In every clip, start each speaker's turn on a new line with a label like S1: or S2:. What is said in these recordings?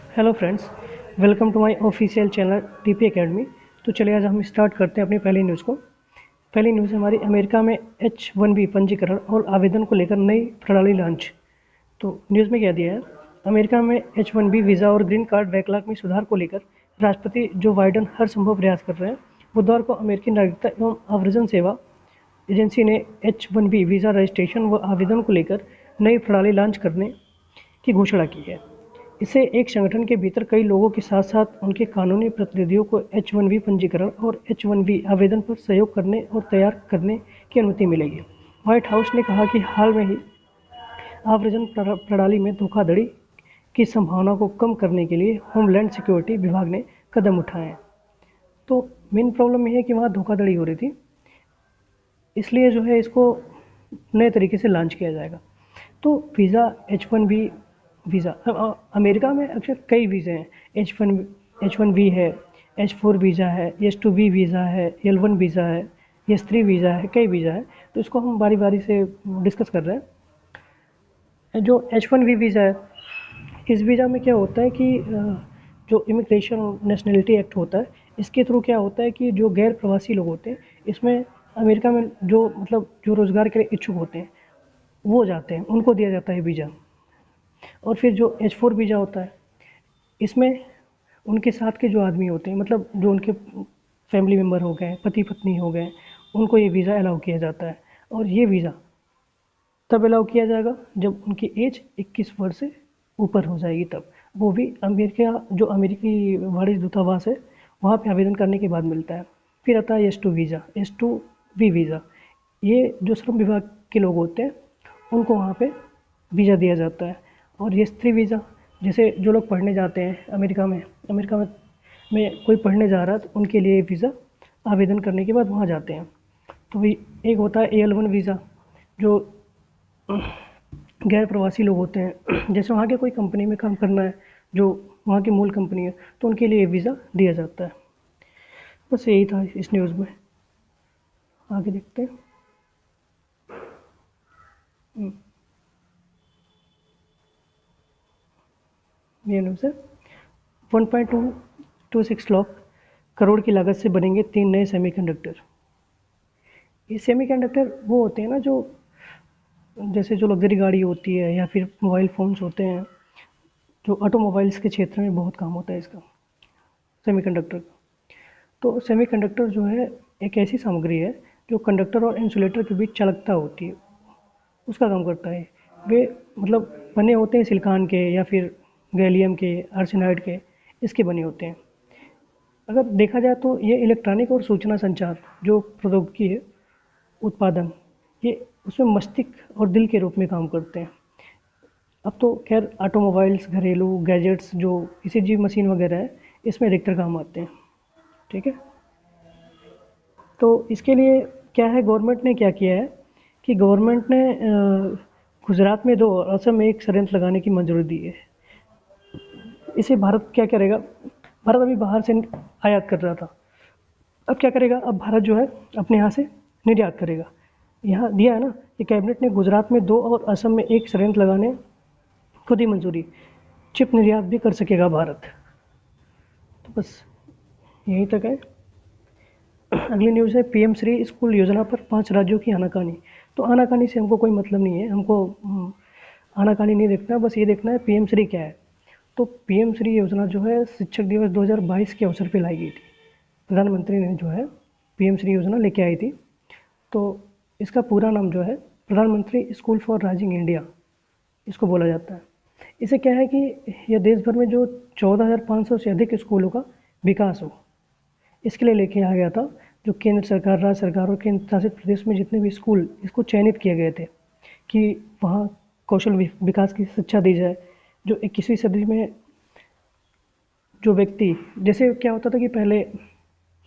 S1: Hello friends, welcome to my official channel TP academy. तो चलिए आज हम स्टार्ट करते हैं अपनी पहली न्यूज़ को। पहली न्यूज़ हमारी अमेरिका में H1B पंजीकरण और आवेदन को लेकर नई प्रणाली लॉन्च। तो न्यूज़ में क्या दिया है, अमेरिका में H1B वीज़ा और ग्रीन कार्ड बैकलॉग में सुधार को लेकर राष्ट्रपति जो बाइडन हर संभव प्रयास कर रहे हैं। बुधवार को अमेरिकी नागरिकता एवं आव्रजन सेवा एजेंसी ने H1B वीज़ा रजिस्ट्रेशन व आवेदन को लेकर नई प्रणाली लॉन्च करने की घोषणा की है। इससे एक संगठन के भीतर कई लोगों के साथ साथ उनके कानूनी प्रतिनिधियों को H1B पंजीकरण और H1B आवेदन पर सहयोग करने और तैयार करने की अनुमति मिलेगी। व्हाइट हाउस ने कहा कि हाल में ही आव्रजन प्रणाली में धोखाधड़ी की संभावना को कम करने के लिए होमलैंड सिक्योरिटी विभाग ने कदम उठाए हैं। तो मेन प्रॉब्लम ये है कि वहाँ धोखाधड़ी हो रही थी, इसलिए जो है इसको नए तरीके से लॉन्च किया जाएगा। तो वीज़ा H1B वीज़ा अमेरिका में अक्सर कई वीज़े हैं। H1B है, H4 वीज़ा है, H2B वीज़ा है, L1 वीज़ा है, H3 वीज़ा है, कई वीज़ा है। तो इसको हम बारी बारी से डिस्कस कर रहे हैं। जो H1B वीज़ा है, इस वीज़ा में क्या होता है कि जो इमिग्रेशन नेशनलिटी एक्ट होता है, इसके थ्रू क्या होता है कि जो गैर प्रवासी लोग होते हैं, इसमें अमेरिका में जो रोज़गार के लिए इच्छुक होते हैं वो जाते हैं, उनको दिया जाता है वीज़ा। और फिर जो H4 वीज़ा होता है, इसमें उनके साथ के जो आदमी होते हैं, मतलब जो उनके फैमिली मेम्बर हो गए, पति पत्नी हो गए, उनको ये वीज़ा अलाउ किया जाता है। और ये वीज़ा तब अलाउ किया जाएगा जब उनकी एज 21 वर्ष से ऊपर हो जाएगी, तब वो भी जो अमेरिकी वाणिज्य दूतावास है वहाँ पे आवेदन करने के बाद मिलता है। फिर आता है H2 वीज़ा, H2B वीज़ा। ये जो श्रम विभाग के लोग होते हैं उनको वहाँ पे वीज़ा दिया जाता है। और H3 वीज़ा, जैसे जो लोग पढ़ने जाते हैं अमेरिका में कोई पढ़ने जा रहा है तो उनके लिए वीज़ा आवेदन करने के बाद वहाँ जाते हैं। तो भी एक होता है AL1 वीज़ा, जो गैर प्रवासी लोग होते हैं, जैसे वहाँ के कोई कंपनी में काम करना है, जो वहाँ की मूल कंपनी है, तो उनके लिए वीज़ा दिया जाता है। बस यही था इस न्यूज़ में। आगे देखते हैं। ये न्यूज़ है, 1.226 लाख करोड़ की लागत से बनेंगे 3 नए सेमीकंडक्टर। ये सेमीकंडक्टर वो होते हैं ना, जो जैसे जो लग्जरी गाड़ी होती है या फिर मोबाइल फ़ोन्स होते हैं, जो ऑटोमोबाइल्स के क्षेत्र में बहुत काम होता है इसका, सेमीकंडक्टर का। तो सेमीकंडक्टर जो है एक ऐसी सामग्री है जो कंडक्टर और इंसुलेटर के बीच चालकता होती है, उसका काम करता है। वे मतलब बने होते हैं सिलिकॉन के या फिर गैलियम के, आर्सेनाइड के, इसके बने होते हैं। अगर देखा जाए तो ये इलेक्ट्रॉनिक और सूचना संचार जो प्रौद्योगिकी है, उत्पादन, ये उसमें मस्तिष्क और दिल के रूप में काम करते हैं। अब तो खैर ऑटोमोबाइल्स, घरेलू गैजेट्स, जो ईसीजी मशीन वगैरह है, इसमें अधिकतर काम आते हैं। ठीक है, तो इसके लिए क्या है, गवर्नमेंट ने क्या किया है कि गवर्नमेंट ने गुजरात में 2 और असम में 1 संयंत्र लगाने की मंजूरी दी है। इसे भारत क्या करेगा, भारत अभी बाहर से आयात कर रहा था, अब क्या करेगा, अब भारत जो है अपने यहाँ से निर्यात करेगा। यहाँ दिया है ना कि कैबिनेट ने गुजरात में 2 और असम में 1 संयंत्र लगाने को दी मंजूरी। चिप निर्यात भी कर सकेगा भारत। तो बस यहीं तक है। अगली न्यूज़ है, पीएम श्री स्कूल योजना पर 5 राज्यों की आनाकानी। तो आनाकानी से हमको कोई मतलब नहीं है, हमको आनाकानी नहीं देखना, बस ये देखना है पीएम श्री क्या है। तो पीएम श्री योजना जो है शिक्षक दिवस 2022 के अवसर पर लाई गई थी। प्रधानमंत्री ने जो है पीएम श्री योजना लेके आई थी। तो इसका पूरा नाम जो है प्रधानमंत्री स्कूल फॉर राइजिंग इंडिया, इसको बोला जाता है। इसे क्या है कि यह देश भर में जो 14,500 से अधिक स्कूलों का विकास हो, इसके लिए लेके आ गया था। जो केंद्र सरकार, राज्य सरकार और केंद्र शासित प्रदेश में जितने भी स्कूल इसको चयनित किए गए थे कि वहाँ कौशल विकास की शिक्षा दी जाए। जो 21वीं सदी में जो व्यक्ति, जैसे क्या होता था कि पहले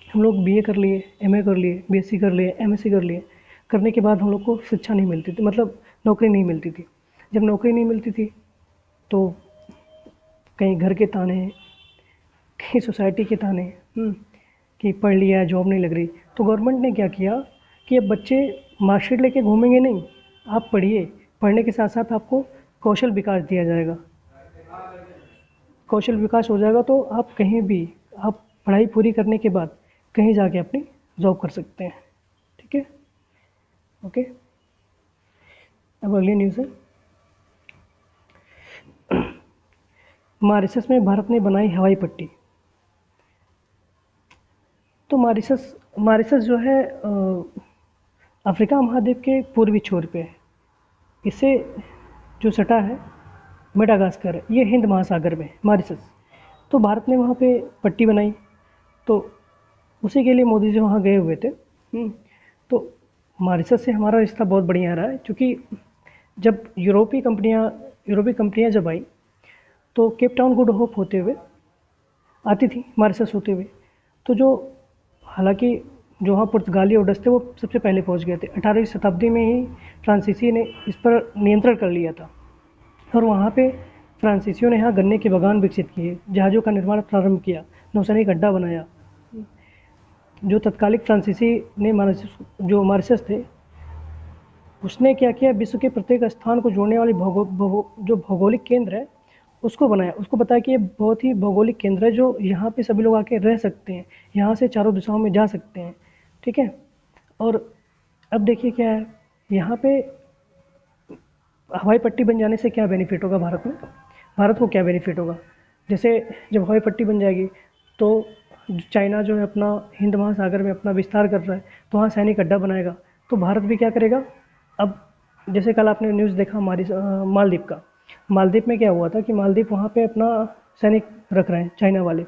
S1: हम लोग बीए कर लिए, एमए कर लिए, बीएससी कर लिए, एमएससी कर लिए, करने के बाद हम लोग को शिक्षा नहीं मिलती थी, मतलब नौकरी नहीं मिलती थी। जब नौकरी नहीं मिलती थी तो कहीं घर के ताने, कहीं सोसाइटी के ताने, कि पढ़ लिया, जॉब नहीं लग रही। तो गवर्नमेंट ने क्या किया कि अब बच्चे मार्कशीट लेके घूमेंगे नहीं, आप पढ़िए, पढ़ने के साथ साथ आपको कौशल विकास दिया जाएगा। कौशल विकास हो जाएगा तो आप कहीं भी, आप पढ़ाई पूरी करने के बाद कहीं जाके अपनी जॉब कर सकते हैं। ठीक है, ओके। अब अगली न्यूज़ है, मॉरिशस में भारत ने बनाई हवाई पट्टी। तो मॉरिशस मॉरिशस जो है अफ्रीका महाद्वीप के पूर्वी छोर पे है। इससे जो सटा है मेडागास्कर, ये हिंद महासागर में मॉरिशस। तो भारत ने वहाँ पे पट्टी बनाई, तो उसी के लिए मोदी जी वहाँ गए हुए थे। तो मॉरिशस से हमारा रिश्ता बहुत बढ़िया रहा है, क्योंकि जब यूरोपीय कंपनियाँ जब आई तो केप टाउन गुड होप होते हुए आती थी, मॉरिशस होते हुए। तो जो हालांकि जो वहाँ पुर्तगाली ओडस थे वो सबसे पहले पहुँच गए थे। 18वीं शताब्दी में ही फ्रांसीसी ने इस पर नियंत्रण कर लिया था, और वहाँ पे फ्रांसीसियों ने यहाँ गन्ने के बागान विकसित किए, जहाज़ों का निर्माण प्रारंभ किया, नौसैनिक अड्डा बनाया। जो तत्कालिक फ्रांसीसी ने मॉरिशस थे, उसने क्या किया, विश्व के प्रत्येक स्थान को जोड़ने वाली जो भौगोलिक केंद्र है उसको बनाया। उसको बताया कि ये बहुत ही भौगोलिक केंद्र है, जो यहाँ पे सभी लोग आके रह सकते हैं, यहाँ से चारों दिशाओं में जा सकते हैं। ठीक है, और अब देखिए क्या है, यहाँ पे हवाई पट्टी बन जाने से क्या बेनिफिट होगा भारत में। भारत को क्या बेनिफिट होगा, जैसे जब हवाई पट्टी बन जाएगी तो चाइना जो है अपना हिंद महासागर में अपना विस्तार कर रहा है, तो वहाँ सैनिक अड्डा बनाएगा। तो भारत भी क्या करेगा, अब जैसे कल आपने न्यूज़ देखा हमारी मालदीव का। मालदीव में क्या हुआ था कि मालदीव वहाँ पे अपना सैनिक रख रहे हैं चाइना वाले।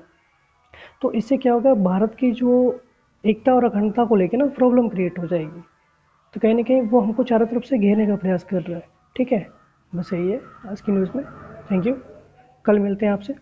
S1: तो इससे क्या होगा, भारत की जो एकता और अखंडता को लेकर ना प्रॉब्लम क्रिएट हो जाएगी। तो कहीं ना कहीं वो हमको चारों तरफ से घेरने का प्रयास कर रहा है। ठीक है, बस यही है आज की न्यूज़ में। थैंक यू, कल मिलते हैं आपसे।